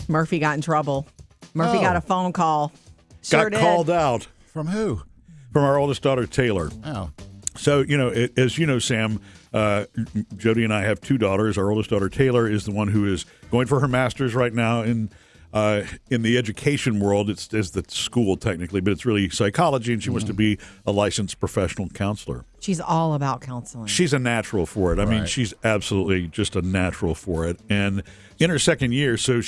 Murphy got in trouble. Murphy got a phone call. Sure got called out. From who? From our oldest daughter, Taylor. Oh. So, as you know, Sam, Jodi and I have two daughters. Our oldest daughter, Taylor, is the one who is going for her master's right now in the education world. It's the school technically, but it's really psychology, and she wants to be a licensed professional counselor. She's all about counseling. She's a natural for it. I mean, she's absolutely just a natural for it. And in her second year, so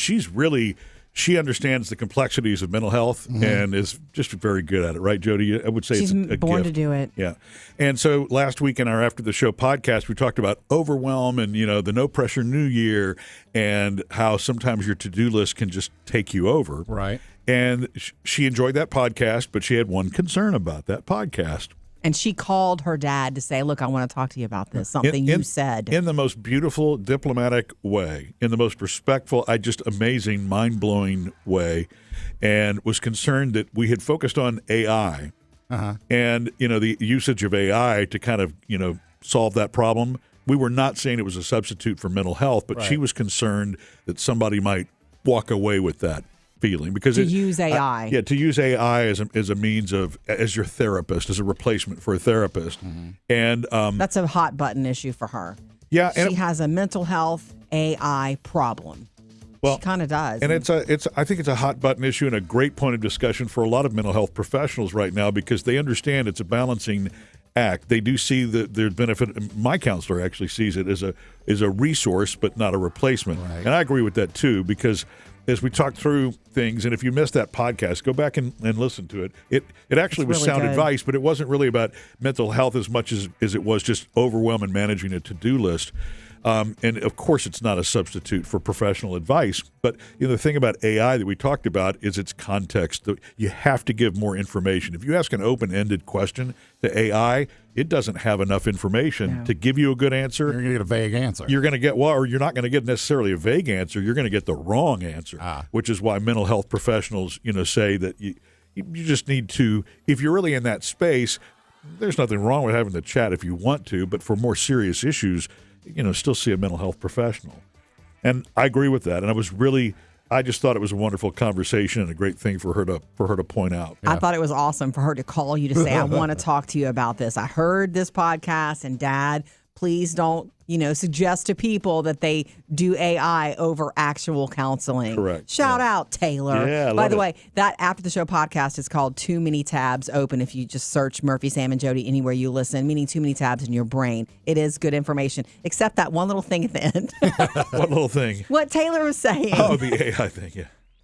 she understands the complexities of mental health and is just very good at it, right, Jodi? I would say she's it's a born gift. to do it. Yeah. And so last week in our After the Show podcast, we talked about overwhelm and, the no pressure new year and how sometimes your to-do list can just take you over. Right. And she enjoyed that podcast, but she had one concern about that podcast. And she called her dad to say, look, I want to talk to you about this, something you said. In the most beautiful, diplomatic way, in the most respectful, amazing, mind-blowing way, and was concerned that we had focused on AI and, the usage of AI to kind of, solve that problem. We were not saying it was a substitute for mental health, but she was concerned that somebody might walk away with that feeling because to use AI. To use AI as a means of as your therapist, as a replacement for a therapist, and that's a hot button issue for her. Yeah, she has a mental health AI problem. Well, she kind of does, and I think it's a hot button issue and a great point of discussion for a lot of mental health professionals right now because they understand it's a balancing act. They do see their benefit. My counselor actually sees it as a resource, but not a replacement, and I agree with that too because. As we talk through things, and if you missed that podcast, go back and listen to it. It actually was really sound advice, but it wasn't really about mental health as much as it was just overwhelm and managing a to-do list. And, of course, it's not a substitute for professional advice. But the thing about AI that we talked about is its context. You have to give more information. If you ask an open-ended question to AI, it doesn't have enough information to give you a good answer. You're going to get a vague answer. You're going to get, or you're not going to get necessarily a vague answer. You're going to get the wrong answer, which is why mental health professionals, say that you just need to, if you're really in that space, there's nothing wrong with having the chat if you want to, but for more serious issues, still see a mental health professional. And I agree with that. And I just thought it was a wonderful conversation and a great thing for her to point out. I thought it was awesome for her to call you to say, I want to talk to you about this. I heard this podcast and Dad, please don't, suggest to people that they do AI over actual counseling. Correct. Shout out, Taylor. Yeah, by the way, that After the Show podcast is called Too Many Tabs Open. If you just search Murphy, Sam, and Jodi anywhere you listen, meaning too many tabs in your brain. It is good information, except that one little thing at the end. What little thing? What Taylor was saying. Oh, the AI thing, yeah.